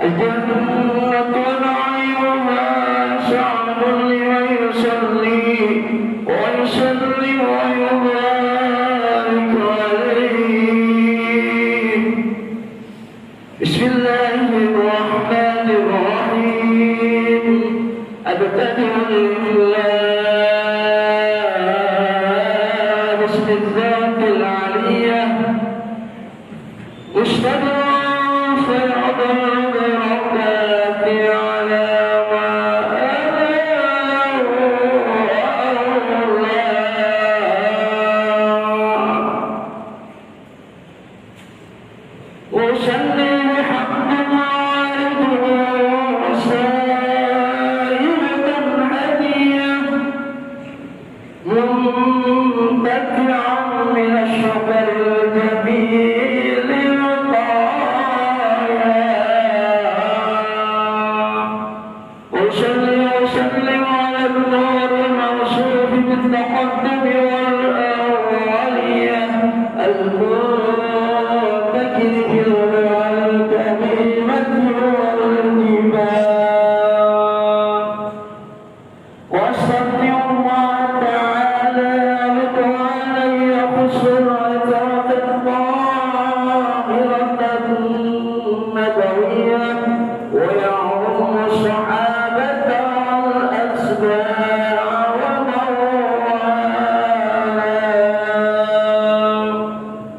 الجنة نعيمها شعب لمن يصلي ويسلم ويبارك عليه. بسم الله الرحمن الرحيم. أبتدئ لله باسم الذات العلية مشتبها فيعظم بركاته على ما آله وأولاه وصلي بحمد والده وسائبة هدية منبتعا من الشجر الجميل وسلم على النور الموصوف بالتقدم والأولية المنتكر والكريمة والجبال. واستغفر الله تعالى رضوانا يخص العترة الطاهرة النبوية ويعم الصحابة والأتباع ومن والاه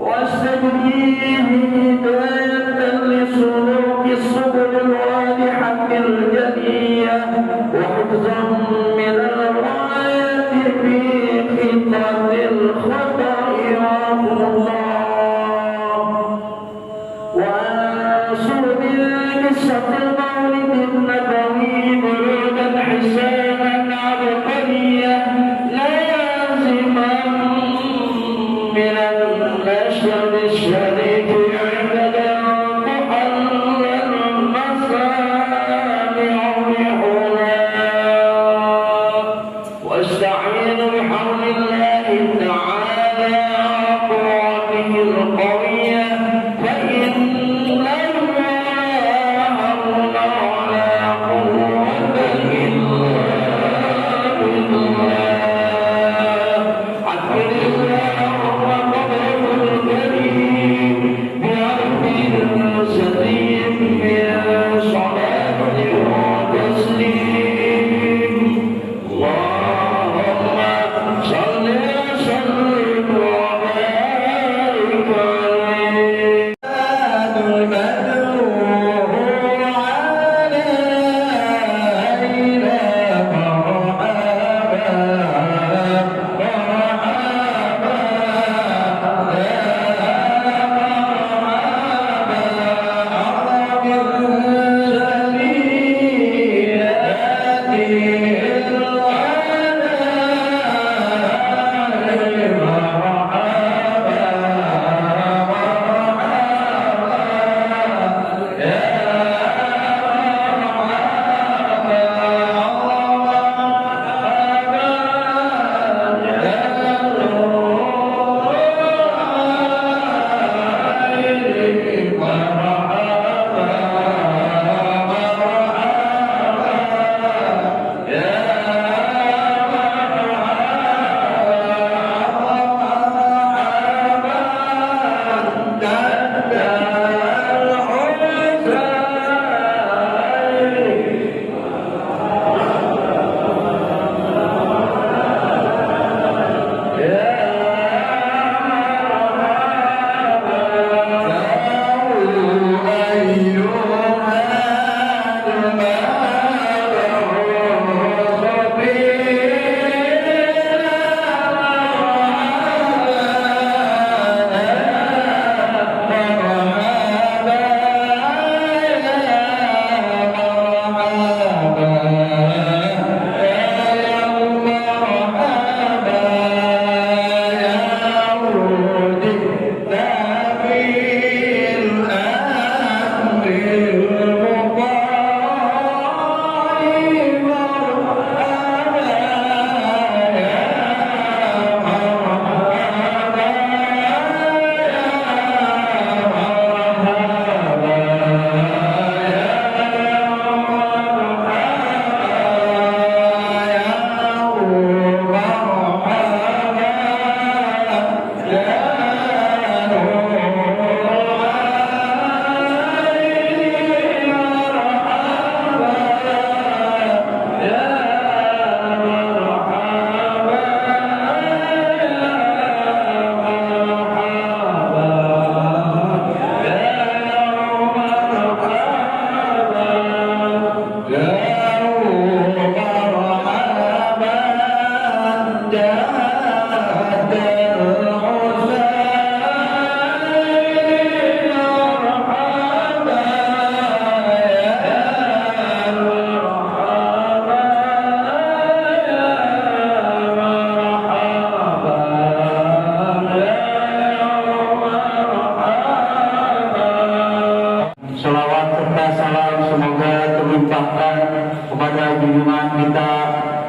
واستجديه هداية لسلوك السبل الواضحة الجلية وحفظا من الغاية في خطة الخطأ رحمه الله. وأنصر بقصة المولد النبوي بلوغا حسانا عبقريا لازما من النشر الشريف عندنا تحل المصانع بحلال. واستعين بحول الله تعالى وقوته القوية فإن الله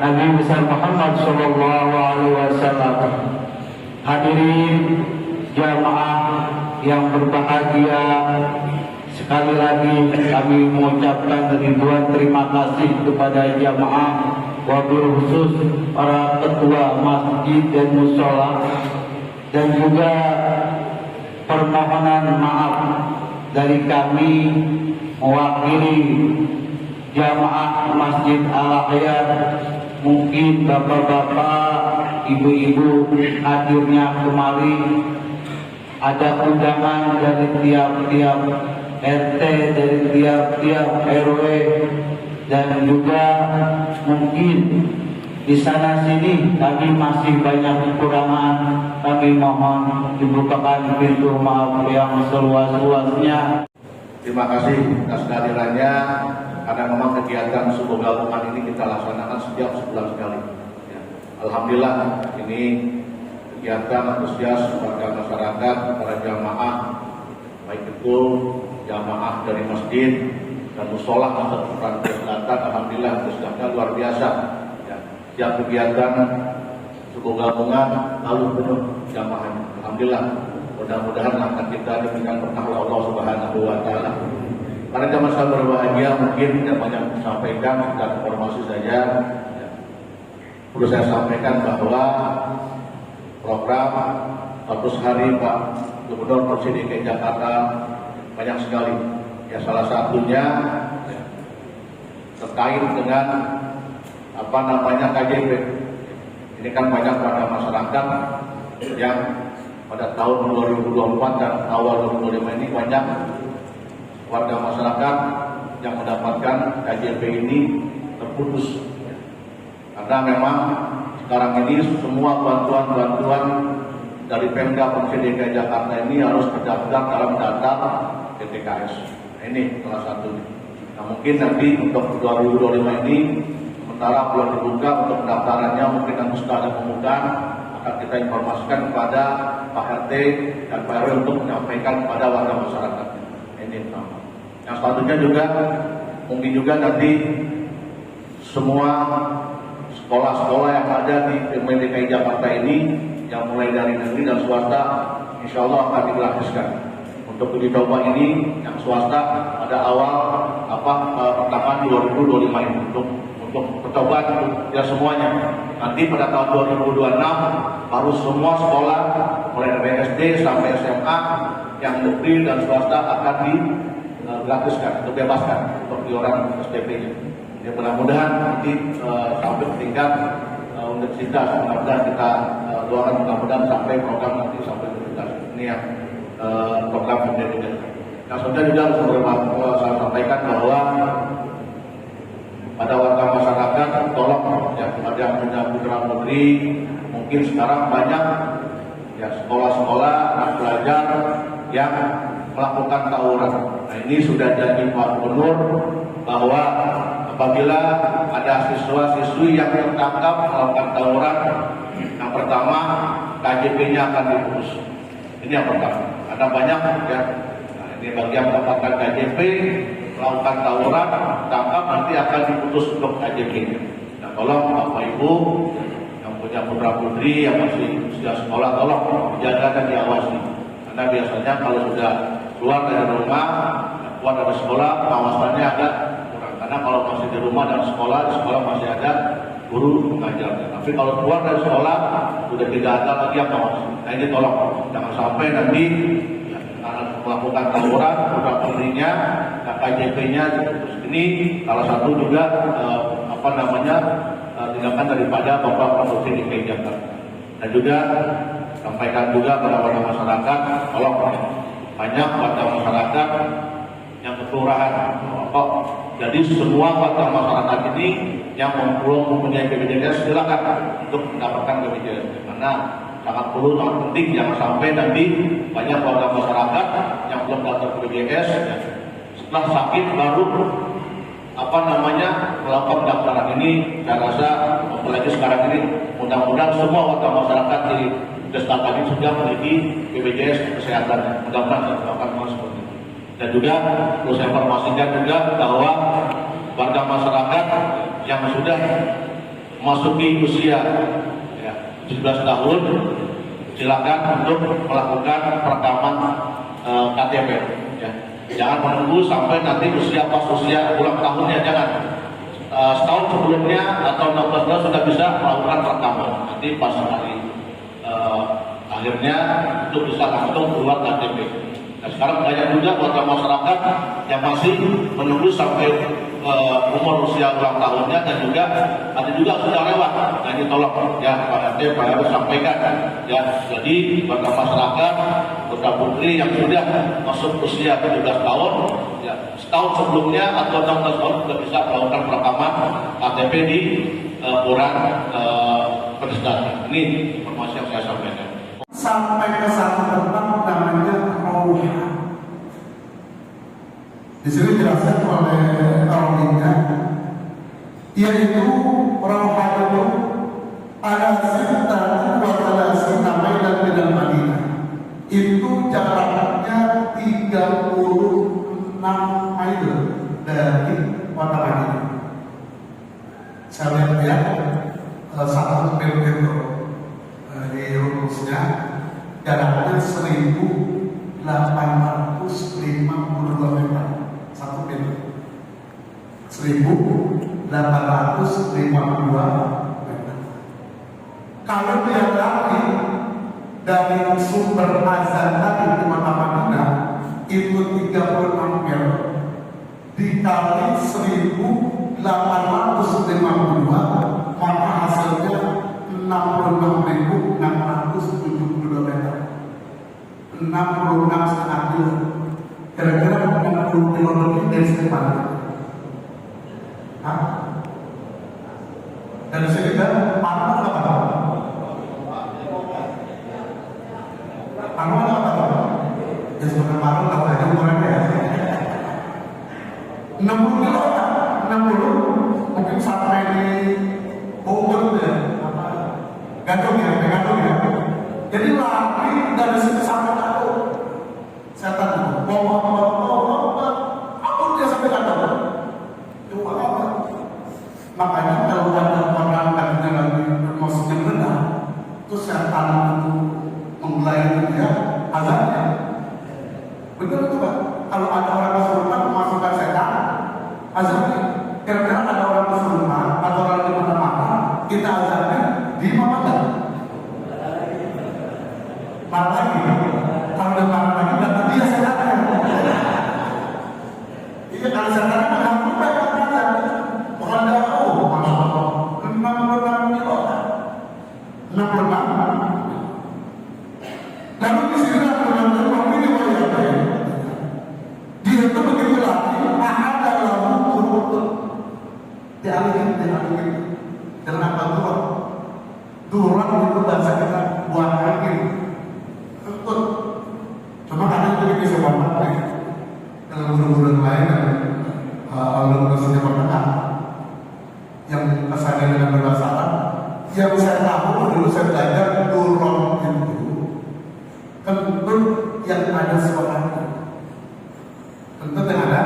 Nabi besar Muhammad Sallallahu Alaihi Wasallam. Hadirin jamaah yang berbahagia, sekali lagi kami mengucapkan ribuan terima kasih kepada jamaah, wabil khusus para ketua masjid dan musola, dan juga permohonan maaf dari kami mewakili jamaah Masjid Al-Hayat. Mungkin bapak-bapak, ibu-ibu hadirnya kemari, ada undangan dari tiap-tiap RT, dari tiap-tiap RW, dan juga mungkin di sana sini kami masih banyak kekurangan. Kami mohon dibukakan pintu maaf yang seluas-luasnya. Terima kasih atas kehadirannya, karena memang kegiatan subuh gabungan ini kita laksanakan setiap sebulan sekali. Ya. Alhamdulillah ini kegiatan antusias warga masyarakat, para jamaah, baik itu jamaah dari masjid dan musola atau perantau selatan, alhamdulillah antusiasnya luar biasa. Ya. Setiap kegiatan subuh gabungan lalu penuh jamaahnya. Alhamdulillah. Mudah-mudahan langkah kita diberikan berkah Allah Subhanahu wa Ta'ala. Para jamaah sekalian berbahagia, mungkin tidak banyak disampaikan, sudah informasi saja. Perlu saya sampaikan bahwa program 100 hari Pak Gubernur Provinsi DKI Jakarta banyak sekali. Ya, salah satunya terkait dengan KJP. Ini kan banyak pada masyarakat yang pada tahun 2024 dan awal 2025 ini banyak warga masyarakat yang mendapatkan KJP ini terputus. Karena memang sekarang ini semua bantuan-bantuan dari Pemda Provinsi DKI Jakarta ini harus terdaftar dalam data DTKS. Nah, ini salah satunya. Nah, mungkin nanti untuk 2025 ini sementara belum dibuka untuk pendaftarannya, mungkin nanti sudah ada pembukaan, akan kita informasikan kepada Pak RT dan Pak RW untuk menyampaikan kepada warga masyarakat. Ini pertama. Yang selanjutnya juga mungkin juga nanti semua sekolah-sekolah yang ada di Pemda DKI Jakarta ini, yang mulai dari negeri dan swasta, insya Allah akan digratiskan. Untuk uji coba ini yang swasta pada awal pertengahan 2025 ini untuk percobaan ya semuanya. Nanti pada tahun 2026 baru semua sekolah mulai dari SD sampai SMA yang negeri dan swasta akan digratiskan, dibebaskan untuk iuran SPP-nya. Ya, mudah-mudahan nanti sampai tingkat universitas, mudah-mudahan kita doakan mudah-mudahan sampai program nanti sampai universitas. Ini yang program pendidikan. Nah, sudah juga harus saya sampaikan bahwa pada warga masyarakat, tolong ya kepada yang punya putra putri, mungkin sekarang banyak ya sekolah-sekolah anak pelajar yang melakukan tawuran. Nah, ini sudah jadi Pak Gubernur bahwa apabila ada siswa-siswi yang tertangkap melakukan tawuran, yang pertama KJP-nya akan diputus. Ini yang pertama. Ada banyak ya. Nah, ini bagi yang mendapatkan KJP melakukan tawuran, tangkap nanti akan diputus untuk KJP. Nah, tolong Bapak Ibu yang punya putra putri yang masih sudah sekolah, tolong dijaga dan diawasi. Karena biasanya kalau sudah keluar dari rumah, keluar dari sekolah, pengawasannya agak kurang. Karena kalau masih di rumah dan sekolah, di sekolah masih ada guru mengajarnya. Tapi kalau keluar dari sekolah, sudah tidak ada lagi yang mengawasi. Nah, ini tolong jangan sampai nanti ya, melakukan tawuran, putra putrinya, KJP-nya diputus. Ini salah satu juga tindakan daripada Bapak Provinsi DKI Jakarta. Dan juga sampaikan juga kepada warga masyarakat, tolong banyak warga masyarakat yang kelurahan. Jadi semua warga masyarakat ini yang mempunyai BPJS silakan untuk mendapatkan BPJS. Karena sangat perlu, sangat penting, jangan sampai nanti banyak warga masyarakat yang belum daftar BPJS ya, setelah sakit baru melakukan pendaftaran. Ini saya rasa apalagi sekarang ini mudah-mudahan semua warga masyarakat di desa tadi sudah memiliki BPJS kesehatan. Mudah-mudahan akan seperti itu. Dan juga perlu saya informasikan juga bahwa warga masyarakat yang sudah memasuki usia ya, 17 tahun, silakan untuk melakukan perekaman KTP. Ya. Jangan menunggu sampai nanti pas usia ulang tahunnya, jangan. Setahun sebelumnya atau 16 tahun sudah bisa melakukan perekaman. Nanti pas hari akhirnya itu bisa langsung keluar KTP. Nah, sekarang banyak juga warga masyarakat yang masih menunggu sampai umur usia ulang tahunnya, dan juga ada juga sudah lewat. Nah ini tolong ya Pak RT, Pak RW sampaikan ya. Jadi warga masyarakat putra putri yang sudah masuk usia 17 tahun ya, setahun sebelumnya atau 16 tahun sudah bisa melakukan perekaman KTP di Kelurahan Pedesaan. Ini informasi yang saya sampaikan. Sampai ke satu tempat namanya Rauha. Di sini dijelaskan oleh Rauhinya, yaitu Rauha itu ada sekitar 12 namanya dan Bidal Madinah. Itu jaraknya 36 mil dari kota Madinah. Saya lihat satu mil itu di rumusnya jaraknya 1.852 meter, 1 mil 1.852 meter. Kalau dia lari dari sumber azan tadi di kota Madinah itu 36 mil dikali 1.852, maka hasilnya 66.672 meter, 66,5 kilo, kira-kira 60 kilo lebih dari sini Pak. Dari sini kan Parman apa? Parman apa? Ya sebenarnya Parman tak ada ukurannya ya. 60 kilo, 60 mungkin sampai di Bogor ya. Gantung ya. Jadi lari dari sini sampai Gantung. Setan itu, apa dia sampai Gantung? Coba apa? Makanya kalau ada orang katanya lagi bermaksud yang rendah, terus setan itu memulai dia azabnya. Betul itu Pak. Kalau ada orang kesurupan memasukkan setan, azabnya. Kira-kira ada orang kesurupan atau orang di mana-mana, kita azabnya di mana? Marah lagi. Kalau dia marah lagi, berarti dia setannya. Iya, kalau setannya mengaku baik aja. Orang dah tahu, masya Allah. 66 kilo. 66. Lalu di sini aturan ini dia itu begitu lagi, ada lalu turun. Dialihin. Kenapa turun? Turun itu bahasa kita buat lagi. Betul. Cuma kadang itu bisa banget nih. Dalam guru-guru lain, alumni seni pertengah yang kesannya dengan berbahasa Arab, yang saya tahu dulu saya belajar turun itu kentut yang ada suaranya. Kentut yang ada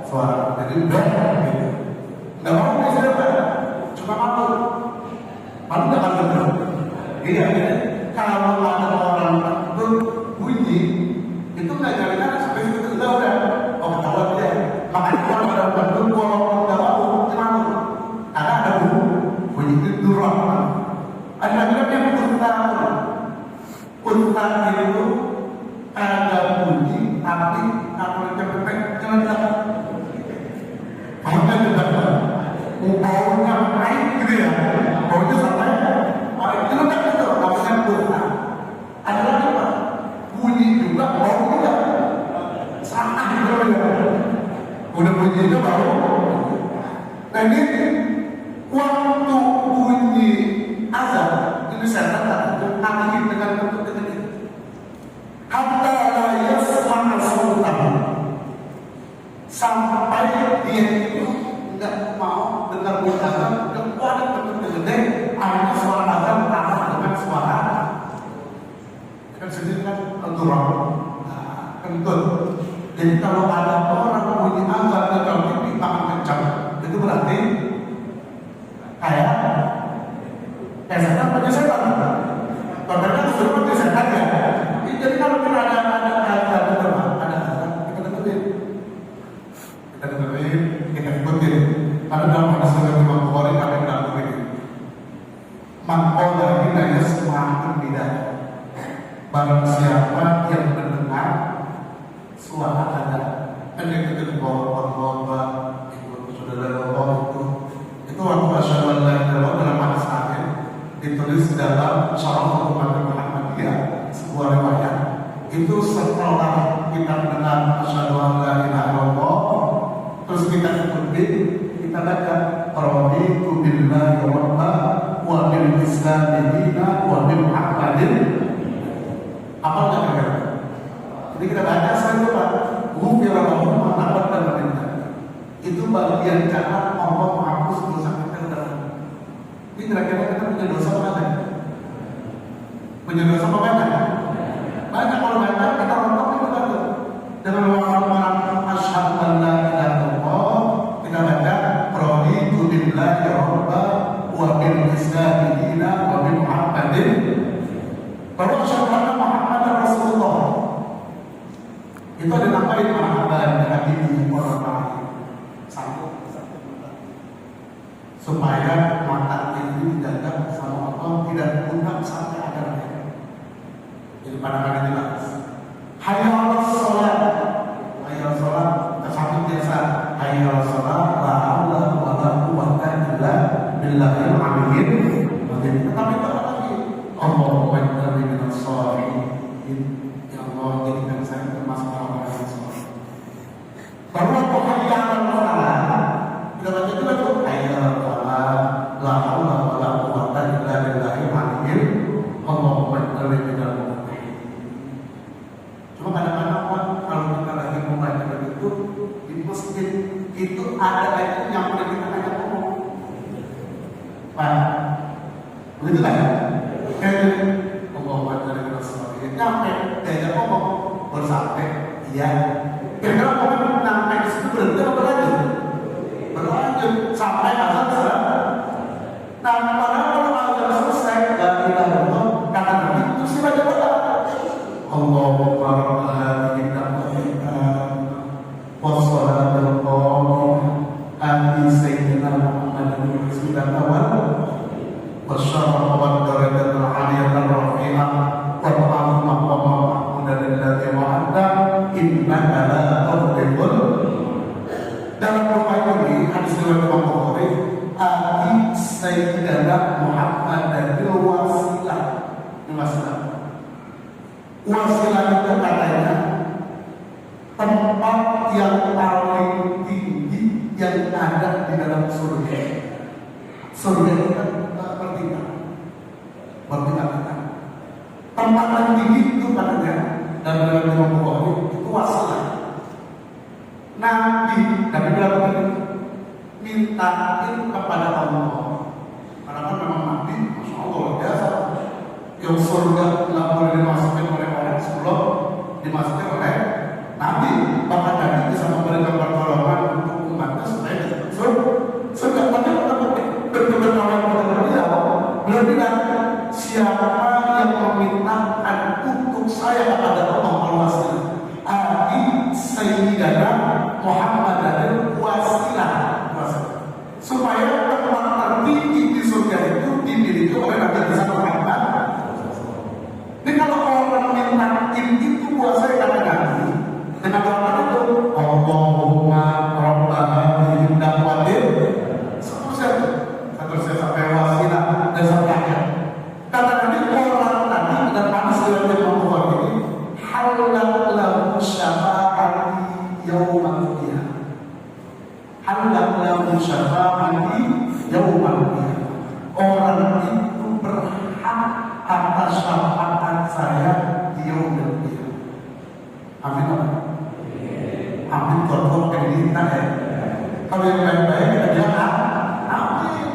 suara. Jadi udah gitu. Nggak mau bisa apa? Cuma malu nggak akan benar. Iya. Kalau ada orang berbunyi itu nggak jalan spesifik itu udah ketahuan dia. Makanya kalau ada bentuk kalau nggak mau gimana? Karena ada bunyi itu durang. Ada lagi yang unta itu ada bunyi tapi kalau cepet jangan dapat. Makanya juga baunya naik gitu ya. Baunya sampai itu kan itu namanya unta. Ada lagi apa? Bunyi juga bau juga. Sama gitu ya. Udah bunyi itu bau. Nah ini waktu bunyi azan ini saya katakan alihin dengan bentuk ini. Hatta la yasma' sultan. Sampai dia itu tidak mau dengar bunyi azan, kecuali bentuk gede, ada suara azan tambah dengan suara. Kan sendiri kan durang, kentut. Jadi kalau ada orang bunyi azan dan kalau TV makin kencang, itu berarti kayak kita dengerin, kita ikutin. Karena dalam hadis riwayat Imam Bukhari ada yang bilang begini, maqala hidayah semakin bid'ah. Barang siapa yang mendengar suara ada, kan yang kita bawa ikut saudara bawa itu waktu asyhadu an la ilaha illallah dalam hadis akhir ditulis dalam Syarah Umat Muhammadiyah sebuah riwayat. Itu setelah kita mendengar asyhadu an la ilaha illallah, terus kita ikutin, kita baca raditu billahi rabba wa bil islami dina wa bi Muhammadin. Apa nggak kira? Jadi kita baca saya itu Pak, ghufira lahum ma taqaddama min dzambihim. Itu bagian cara Allah menghapus dosa kita dalam. Ini kira-kira kita punya dosa apa enggak? Punya dosa apa enggak? Banyak. Kalau banyak kita rontok itu kan dengan orang-orang asyhadu an la ilaha illallah, kita baca raditu billahi rabba wa bil islami dina wa bi Muhammadin. Bahwa asyhadu anna Muhammadar Rasulullah itu ada nambahin marhaban hadirin orang lain satu supaya mata ini dijaga sama Allah, tidak punah sampai akhirnya. Jadi pada kali jelas hayya 'alas shalah, hayya 'alas shalah, kesambung biasa hayya 'alas shalah, la haula wa la quwwata illa billahil aliyyil azim. Tetapi kalau lagi Allahumma inni minas shalihin, ya Allah jadikan saya termasuk orang-orang yang saleh. Bahwa hayya 'alas shalah kita baca juga tuh hayya 'alas shalah, la haula wa la quwwata illa billahil aliyyil Allahumma inni minal mu'minin. Cuma kadang-kadang kalau kita lagi membaca begitu di masjid itu ada ayat yang boleh kita hanya ngomong. Pak, begitu kan? Kayak Allahumma inni minal shalihin. Nyampe diajak ngomong bersampai iya. Kira-kira ngomong sampai di situ berhenti apa berlanjut sampai azan selesai. Nah, padahal kalau azan selesai la ilaha illallah kata Nabi itu sih baca doa. Allahumma rabb hadhihi ad-da'wah was-salatul qa'imah ati sayyidina Muhammadin rasulullah wasyarra wa darajatul 'aliyatul rafi'ah wa ta'amma wa ma'mudan lillahi wa'ada innaka la tadribul. Dalam doa ini hadis riwayat Imam Bukhari, ati sayyidina Muhammadin wasilah. Wasilah itu katanya tempat yang paling tinggi yang ada di dalam surga. Surga itu kan bertingkat. Tempat yang tinggi itu katanya dalam Imam Bukhari itu wasilah. Nabi bilang begini, mintain kepada Allah. Karena kan memang Nabi, Masya Allah biasa. Yang surga tidak boleh dimasukin oleh orang sebelum dimasukin oleh Nabi. Bahkan Nabi bisa memberikan pertolongan untuk umatnya supaya surga. Tapi berkebetulan kepada dia, beliau bilang, siapa yang memintakan untuk saya kepada Allah wasilah, adi sayyidana Muhammad dan wasilah, supaya tempat tertinggi di surga itu dimiliki oleh Nabi Muhammad. Ini kalau orang minta itu kuasa kata Nabi, dengan doa itu Allahumma rabb hadhihi ad-da'wah seterusnya sampai wasilah dan sampai akhir. Kata Nabi, orang tadi dan hadis riwayat Imam Bukhari ini halal lahu syafa'ati yaumal qiyamah. Halal lahu syafa'ati yaumal qiyamah. Orang itu berhak atas syafaat saya di yaumul qiyamah. Amin. Amin. Kalau pakai minta ya. Kalau yang baik-baik kita jangan. Amin.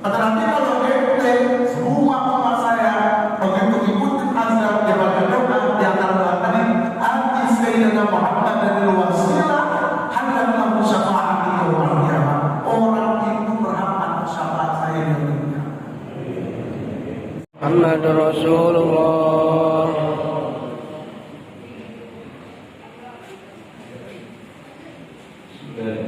Kata Nabi, kalau ente semua umat saya begitu ikutin azab dia baca doa di antara doa tadi, ati sayyidina Muhammad dan wasilah halal lahu syafa'ati yaumil qiyamah. Orang itu berhak atas syafaat saya di yaumul qiyamah. Muhammad Rasulullah. Sudah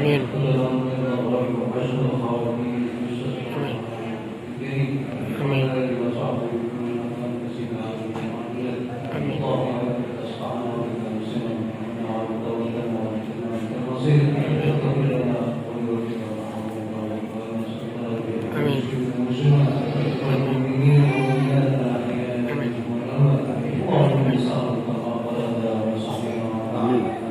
Amin. Amin. Amin.